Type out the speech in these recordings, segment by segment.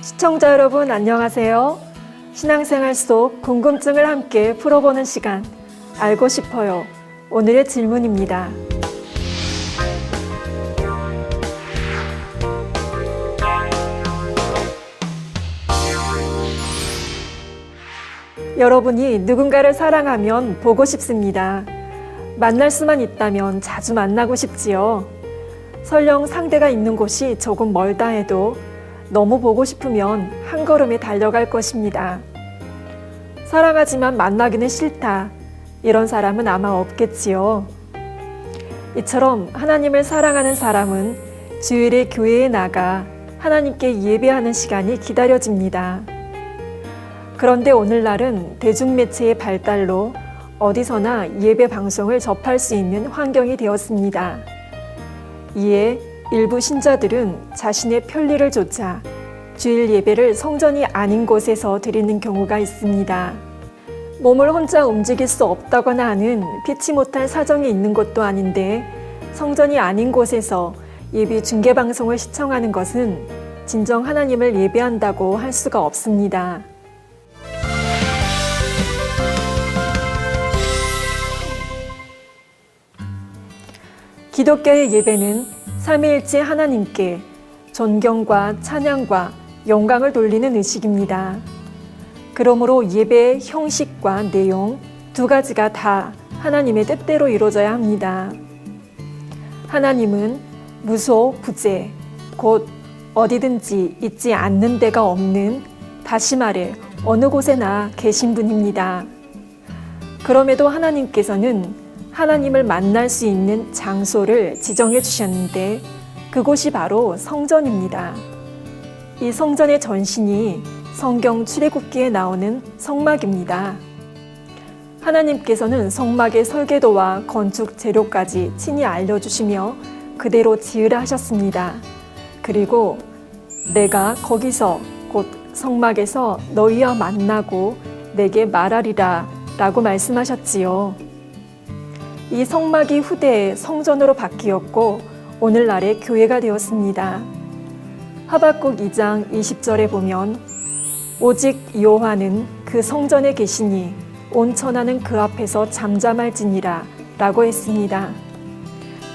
시청자 여러분 안녕하세요. 신앙생활 속 궁금증을 함께 풀어보는 시간, 알고 싶어요. 오늘의 질문입니다. 여러분이 누군가를 사랑하면 보고 싶습니다. 만날 수만 있다면 자주 만나고 싶지요. 설령 상대가 있는 곳이 조금 멀다 해도 너무 보고 싶으면 한 걸음에 달려갈 것입니다. 사랑하지만 만나기는 싫다. 이런 사람은 아마 없겠지요. 이처럼 하나님을 사랑하는 사람은 주일에 교회에 나가 하나님께 예배하는 시간이 기다려집니다. 그런데 오늘날은 대중매체의 발달로 어디서나 예배 방송을 접할 수 있는 환경이 되었습니다. 이에 일부 신자들은 자신의 편리를 좇아 주일 예배를 성전이 아닌 곳에서 드리는 경우가 있습니다. 몸을 혼자 움직일 수 없다거나 하는 피치 못할 사정이 있는 것도 아닌데 성전이 아닌 곳에서 예배 중계 방송을 시청하는 것은 진정 하나님을 예배한다고 할 수가 없습니다. 기독교의 예배는 삼위일체 하나님께 존경과 찬양과 영광을 돌리는 의식입니다. 그러므로 예배의 형식과 내용 두 가지가 다 하나님의 뜻대로 이루어져야 합니다. 하나님은 무소부재, 곧 어디든지 있지 않는 데가 없는, 다시 말해 어느 곳에나 계신 분입니다. 그럼에도 하나님께서는 하나님을 만날 수 있는 장소를 지정해 주셨는데 그곳이 바로 성전입니다. 이 성전의 전신이 성경 출애굽기에 나오는 성막입니다. 하나님께서는 성막의 설계도와 건축 재료까지 친히 알려주시며 그대로 지으라 하셨습니다. 그리고 내가 거기서 곧 성막에서 너희와 만나고 내게 말하리라 라고 말씀하셨지요. 이 성막이 후대에 성전으로 바뀌었고 오늘날의 교회가 되었습니다. 하박국 2장 20절에 보면 오직 여호와는 그 성전에 계시니 온 천하는 그 앞에서 잠잠할지니라 라고 했습니다.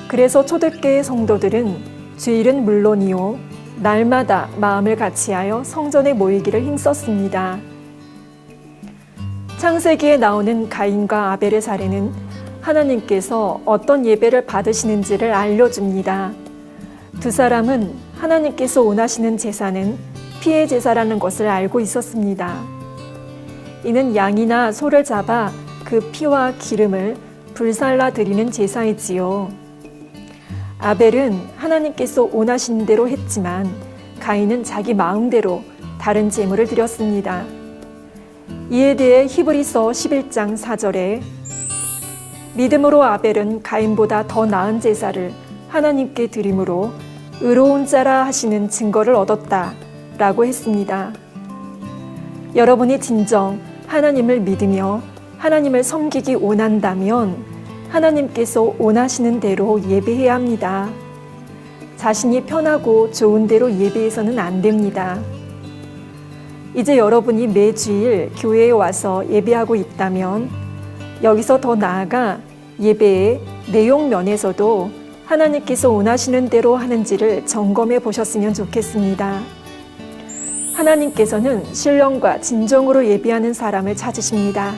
그래서 초대교회 성도들은 주일은 물론이요 날마다 마음을 같이하여 성전에 모이기를 힘썼습니다. 창세기에 나오는 가인과 아벨의 사례는 하나님께서 어떤 예배를 받으시는지를 알려줍니다. 두 사람은 하나님께서 원하시는 제사는 피의 제사라는 것을 알고 있었습니다. 이는 양이나 소를 잡아 그 피와 기름을 불살라 드리는 제사이지요. 아벨은 하나님께서 원하시는 대로 했지만 가인은 자기 마음대로 다른 제물을 드렸습니다. 이에 대해 히브리서 11장 4절에 믿음으로 아벨은 가인보다 더 나은 제사를 하나님께 드림으로 의로운 자라 하시는 증거를 얻었다 라고 했습니다. 여러분이 진정 하나님을 믿으며 하나님을 섬기기 원한다면 하나님께서 원하시는 대로 예배해야 합니다. 자신이 편하고 좋은 대로 예배해서는 안 됩니다. 이제 여러분이 매주일 교회에 와서 예배하고 있다면 여기서 더 나아가 예배의 내용 면에서도 하나님께서 원하시는 대로 하는지를 점검해 보셨으면 좋겠습니다. 하나님께서는 신령과 진정으로 예배하는 사람을 찾으십니다.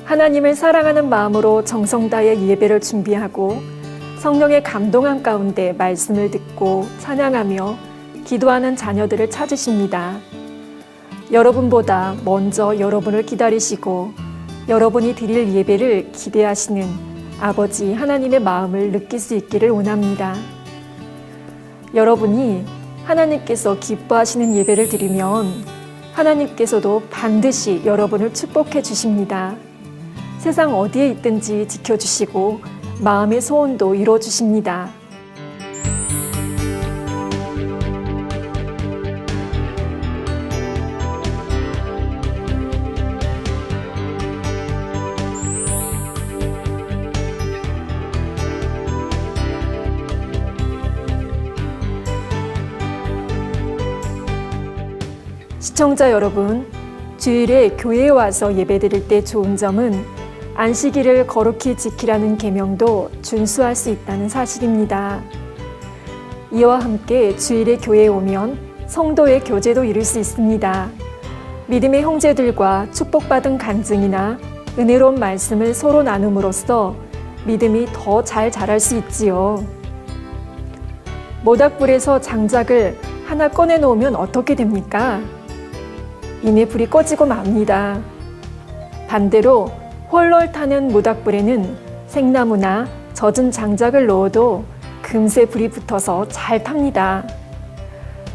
하나님을 사랑하는 마음으로 정성 다해 예배를 준비하고 성령의 감동한 가운데 말씀을 듣고 찬양하며 기도하는 자녀들을 찾으십니다. 여러분보다 먼저 여러분을 기다리시고 여러분이 드릴 예배를 기대하시는 아버지 하나님의 마음을 느낄 수 있기를 원합니다. 여러분이 하나님께서 기뻐하시는 예배를 드리면 하나님께서도 반드시 여러분을 축복해 주십니다. 세상 어디에 있든지 지켜주시고 마음의 소원도 이루어 주십니다. 시청자 여러분, 주일에 교회에 와서 예배드릴 때 좋은 점은 안식일을 거룩히 지키라는 계명도 준수할 수 있다는 사실입니다. 이와 함께 주일에 교회에 오면 성도의 교제도 이룰 수 있습니다. 믿음의 형제들과 축복받은 간증이나 은혜로운 말씀을 서로 나눔으로써 믿음이 더 잘 자랄 수 있지요. 모닥불에서 장작을 하나 꺼내놓으면 어떻게 됩니까? 이내 불이 꺼지고 맙니다. 반대로 홀롤 타는 모닥불에는 생나무나 젖은 장작을 넣어도 금세 불이 붙어서 잘 탑니다.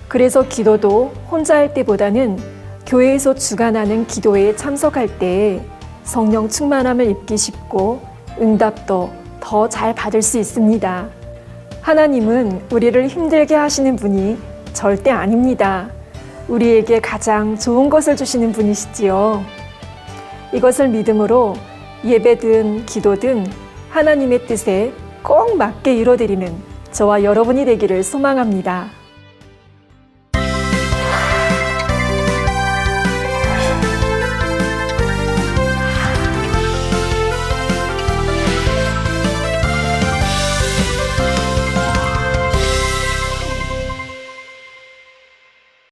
그래서 기도도 혼자 할 때보다는 교회에서 주관하는 기도회에 참석할 때 성령 충만함을 입기 쉽고 응답도 더 잘 받을 수 있습니다. 하나님은 우리를 힘들게 하시는 분이 절대 아닙니다. 우리에게 가장 좋은 것을 주시는 분이시지요. 이것을 믿음으로 예배든 기도든 하나님의 뜻에 꼭 맞게 이뤄드리는 저와 여러분이 되기를 소망합니다.